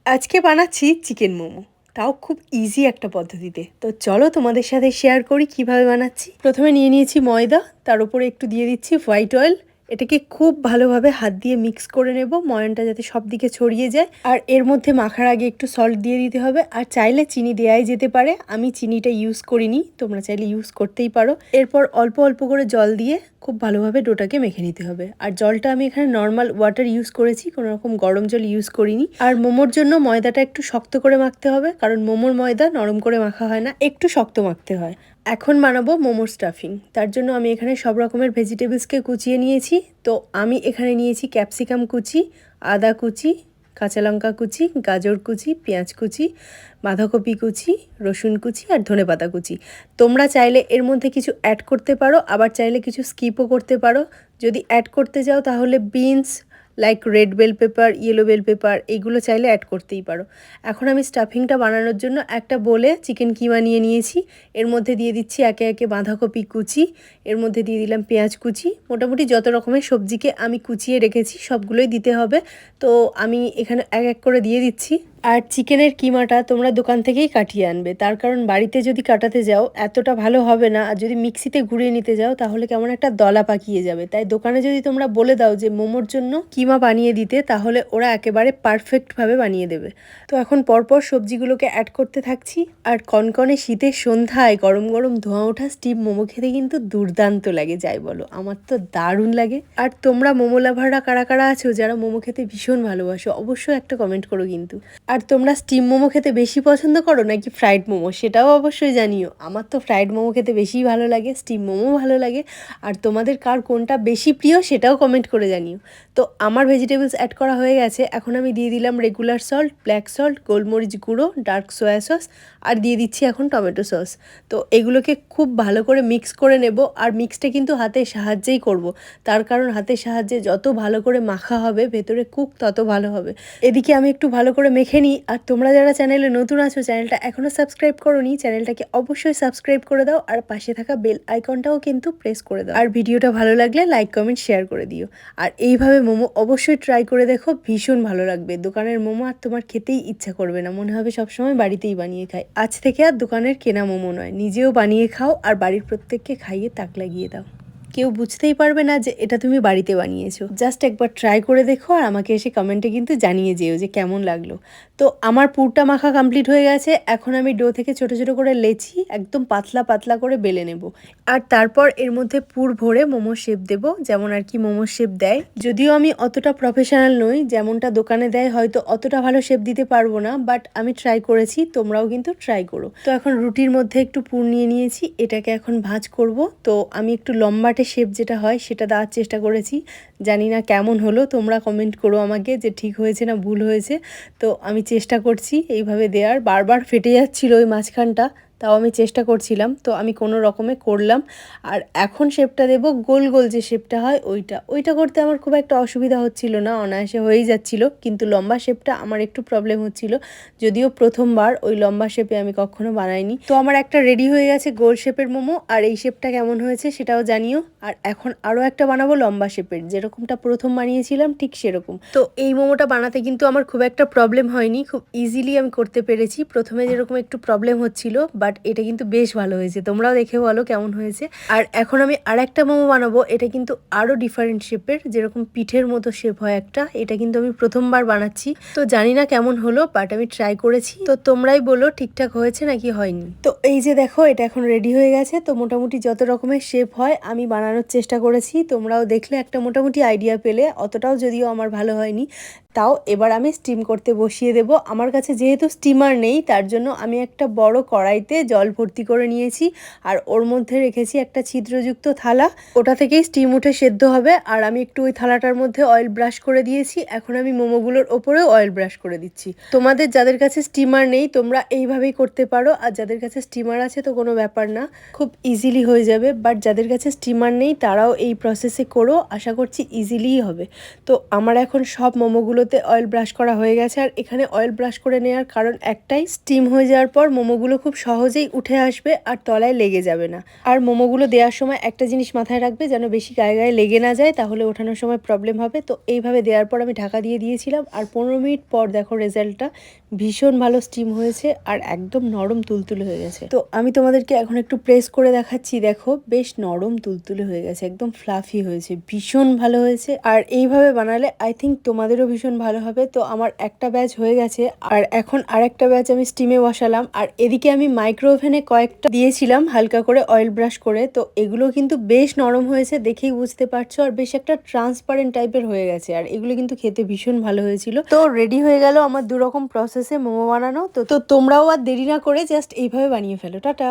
আজকে বানাচ্ছি চিকেন মোমো, তাও খুব ইজি একটা পদ্ধতিতে। তো চলো তোমাদের সাথে শেয়ার করি কিভাবে বানাচ্ছি। প্রথমে নিয়ে নিয়েছি ময়দা, তার উপরে একটু দিয়ে দিচ্ছি হোয়াইট অয়েল। এটাকে খুব ভালোভাবে হাত দিয়ে মিক্স করে নেব, ময়নটা যাতে সব দিকে ছড়িয়ে যায়। আর এর মধ্যে মাখার আগে একটু সল্ট দিয়ে দিতে হবে, আর চাইলে চিনি দেওয়াই যেতে পারে। আমি চিনিটা ইউজ করিনি, তোমরা চাইলে ইউজ করতেই পারো। এরপর অল্প অল্প করে জল দিয়ে খুব ভালোভাবে ডোটাকে মেখে নিতে হবে। আর জলটা আমি এখানে নর্মাল ওয়াটার ইউজ করেছি, কোনো রকম গরম জল ইউজ করিনি। আর মোমোর জন্য ময়দাটা একটু শক্ত করে মাখতে হবে, কারণ মোমোর ময়দা নরম করে মাখা হয় না, একটু শক্ত মাখতে হয়। এখন বানাবো মোমোর স্টাফিং। তার জন্য আমি এখানে সব রকমের ভেজিটেবলসকে কুচিয়ে নিয়েছি। তো আমি এখানে নিয়েছি ক্যাপসিকাম কুচি, আদা কুচি, কাঁচা লঙ্কা কুচি, গাজর কুচি, পেঁয়াজ কুচি, বাঁধাকপি কুচি, রসুন কুচি আর ধনেপাতা কুচি। তোমরা চাইলে এর মধ্যে কিছু অ্যাড করতে পারো, আবার চাইলে কিছু স্কিপও করতে পারো। যদি অ্যাড করতে যাও তাহলে beans, like red bell pepper, yellow bell pepper, এইগুলো চাইলে অ্যাড করতেই পারো। এখন আমি স্টাফিংটা বানানোর জন্য একটা বোলে চিকেন কিমা নিয়ে নিয়েছি। এর মধ্যে দিয়ে দিচ্ছি একে একে বাঁধাকপি কুচি, এর মধ্যে দিয়ে দিলাম পেঁয়াজ কুচি। মোটামুটি যত রকমের সবজিকে আমি কুচিয়ে রেখেছি সবগুলোই দিতে হবে। তো আমি এখানে এক এক করে দিয়ে দিচ্ছি। আর চিকেনের কিমাটা তোমরা দোকান থেকেই কাটিয়ে আনবে, তার কারণ বাড়িতে যদি কাটাতে যাও এতটা ভালো হবে না। আর যদি মিক্সিতে ঘুরিয়ে নিতে যাও তাহলে কেমন একটা দলা পাকিয়ে যাবে। তাই দোকানে যদি তোমরা বলে দাও যে মোমোর জন্য কিমা বানিয়ে দিতে, তাহলে ওরা একেবারে পারফেক্টভাবে বানিয়ে দেবে। তো এখন পরপর সবজিগুলোকে অ্যাড করতে থাকছি। আর কনকনে শীতের সন্ধ্যায় গরম গরম ধোঁয়া ওঠা স্টিম মোমো খেতে কিন্তু দুর্দান্ত লাগে, যাই বলো। আমার তো দারুণ লাগে। আর তোমরা মোমো লাভাররা কারা কারা আছো যারা মোমো খেতে ভীষণ ভালোবাসো, অবশ্যই একটা কমেন্ট করো কিন্তু। আর তোমরা স্টিম মোমো খেতে বেশি পছন্দ করো নাকি ফ্রাইড মোমো, সেটাও অবশ্যই জানিও। আমার তো ফ্রাইড মোমো খেতে বেশিই ভালো লাগে, স্টিম মোমো ভালো লাগে। আর তোমাদের কার কোনটা বেশি প্রিয় সেটাও কমেন্ট করে জানিও। তো আমার ভেজিটেবলস অ্যাড করা হয়ে গেছে। এখন আমি দিয়ে দিলাম রেগুলার সল্ট, ব্ল্যাক সল্ট, গোলমরিচ গুঁড়ো, ডার্ক সয়া সস, আর দিয়ে দিচ্ছি এখন টমেটো সস। তো এগুলোকে খুব ভালো করে মিক্স করে নেব। আর মিক্সটা কিন্তু হাতের সাহায্যেই করব, তার কারণ হাতের সাহায্যে যত ভালো করে মাখা হবে ভেতরে কুক তত ভালো হবে। এদিকে আমি একটু ভালো করে মেখে নিই। আর তোমরা যারা চ্যানেলে নতুন আছো, চ্যানেলটা এখনও সাবস্ক্রাইব করোনি, চ্যানেলটাকে অবশ্যই সাবস্ক্রাইব করে দাও। আর পাশে থাকা বেল আইকনটাও কিন্তু প্রেস করে দাও। আর ভিডিওটা ভালো লাগলে লাইক কমেন্ট শেয়ার করে দিও। আর এইভাবে মোমো অবশ্যই ট্রাই করে দেখো, ভীষণ ভালো লাগবে। দোকানের মোমো আর তোমার খেতেই ইচ্ছা করবে না, মনে হবে সবসময় বাড়িতেই বানিয়ে খাই। আজ থেকে আর দোকানের কেনা মোমো নয়, নিজেও বানিয়ে খাও আর বাড়ির প্রত্যেককে খাইয়ে তাক লাগিয়ে দাও। কেউ বুঝতেই পারবে না যে এটা তুমি বাড়িতে বানিয়েছো। জাস্ট একবার ট্রাই করে দেখো আর আমাকে এসে কমেন্টে কিন্তু জানিয়ে যেও যে কেমন লাগলো। তো আমার পুরটা মাখা কমপ্লিট হয়ে গেছে। এখন আমি ডো থেকে ছোট ছোট করে লেচি একদম পাতলা পাতলা করে বেলে নেব। আর তারপর এর মধ্যে পুর ভরে মোমোর শেপ দেব, যেমন আর কি মোমোর শেপ দেয়। যদিও আমি অতটা প্রফেশনাল নই, যেমনটা দোকানে দেয় হয়তো অতটা ভালো শেপ দিতে পারবো না, বাট আমি ট্রাই করেছি, তোমরাও কিন্তু ট্রাই করো। তো এখন রুটির মধ্যে একটু পুর নিয়ে নিয়েছি, এটাকে এখন ভাঁজ করব। তো আমি একটু লম্বাটে শেপ যেটা হয় সেটা দেওয়ার চেষ্টা করেছি। জানি না কেমন হলো, তোমরা কমেন্ট করো আমাকে যে ঠিক হয়েছে না ভুল হয়েছে। তো আমি চেষ্টা করছি এইভাবে দেওয়ার, বারবার ফেটে যাচ্ছিলো ওই মাঝখানটা, তাও আমি চেষ্টা করছিলাম। তো আমি কোনো রকমে করলাম। আর এখন শেপটা দেব গোল গোল যে শেপটা হয় ওইটা করতে আমার খুব একটা অসুবিধা হচ্ছিল না, অনায়াসে হয়েই যাচ্ছিল। কিন্তু লম্বা শেপটা আমার একটু প্রবলেম হচ্ছিল, যদিও প্রথমবার ওই লম্বা শেপে আমি কখনো বানাইনি। তো আমার একটা রেডি হয়ে গেছে গোল শেপের মোমো। আর এই শেপটা কেমন হয়েছে সেটাও জানিও। আর এখন আরও একটা বানাবো লম্বা শেপের, যেরকমটা প্রথম বানিয়েছিলাম ঠিক সেরকম। তো এই মোমোটা বানাতে কিন্তু আমার খুব একটা প্রবলেম হয়নি, খুব ইজিলি আমি করতে পেরেছি। প্রথমে যেরকম একটু প্রবলেম হচ্ছিল, বাট এটা কিন্তু বেশ ভালো হয়েছে। তোমরাও দেখে বলো কেমন হয়েছে। আর এখন আমি আর একটা মোমো বানাবো, এটা কিন্তু আরও ডিফারেন্ট শেপের, যেরকম পিঠের মতো শেপ হয় একটা। এটা কিন্তু আমি প্রথমবার বানাচ্ছি, তো জানি না কেমন হলো, বাট আমি ট্রাই করেছি। তো তোমরাই বলো ঠিকঠাক হয়েছে নাকি হয়নি। তো এই যে দেখো এটা এখন রেডি হয়ে গেছে। তো মোটামুটি যত রকমের শেপ হয় আমি বানানোর চেষ্টা করেছি, তোমরাও দেখলে একটা মোটামুটি আইডিয়া পেলে। অতটাও যদিও আমার ভালো হয়নি, তাও এবার আমি স্টিম করতে বসিয়ে দেব। আমার কাছে যেহেতু স্টিমার নেই, তার জন্য আমি একটা বড় কড়াইতে জল ভর্তি করে নিয়েছি। আর ওর মধ্যে রেখেছি একটা ছিদ্রযুক্ত থালা, ওটা থেকেই স্টিম উঠে সেদ্ধ হবে। আর আমি একটু ওই থালাটার মধ্যে অয়েল ব্রাশ করে দিয়েছি। এখন আমি মোমোগুলোর ওপরেও অয়েল ব্রাশ করে দিচ্ছি। তোমাদের যাদের কাছে স্টিমার নেই তোমরা এইভাবেই করতে পারো, আর যাদের কাছে স্টিমার আছে তো কোনো ব্যাপার না, খুব ইজিলি হয়ে যাবে। বাট যাদের কাছে স্টিমার নেই তারাও এই প্রসেসে করো, আশা করছি ইজিলিই হবে। তো আমার এখন সব মোমোগুলো মোমোগুলোতে অয়েল ব্রাশ করা হয়ে গেছে। আর এখানে অয়েল ব্রাশ করে নেওয়ার কারণ একটাই, স্টিম হয়ে যাওয়ার পর মোমোগুলো খুব সহজেই উঠে আসবে আর তলায় লেগে যাবে না। আর মোমোগুলো দেওয়ার সময় একটা জিনিস মাথায় রাখবে, যেন বেশি গায়ে গায়ে লেগে না যায়, তাহলে ওঠানোর সময় প্রবলেম হবে। তো এইভাবে দেওয়ার পর আমি ঢাকা দিয়ে দিয়েছিলাম আর 15 মিনিট পর দেখো রেজাল্টটা ভীষণ ভালো স্টিম হয়েছে আর একদম নরম তুলতুলে হয়ে গেছে। তো আমি তোমাদেরকে এখন একটু প্রেস করে দেখাচ্ছি, দেখো বেশ নরম তুলতুলে হয়ে গেছে, একদম ফ্লাফি হয়েছে, ভীষণ ভালো হয়েছে। আর এইভাবে বানালে আই থিঙ্ক তোমাদেরও ভীষণ ভালো হবে। তো আমার একটা ব্যাচ হয়ে গেছে আর এখন আরেকটা ব্যাচ আমি স্টিমে বসালাম। আর এদিকে আমি মাইক্রো ওভেনে কয়েকটা দিয়েছিলাম হালকা করে অয়েল ব্রাশ করে। তো এগুলো কিন্তু বেশ নরম হয়েছে, দেখেই বুঝতে পারছো, আর বেশ একটা ট্রান্সপারেন্ট টাইপের হয়ে গেছে। আর এগুলো কিন্তু খেতে ভীষণ ভালো হয়েছিল। তো রেডি হয়ে গেল আমার দুরকম প্রসেসে মোমো বানানো। তো তোমরাও আর দেরি না করে জাস্ট এইভাবে বানিয়ে ফেলো। টাটা।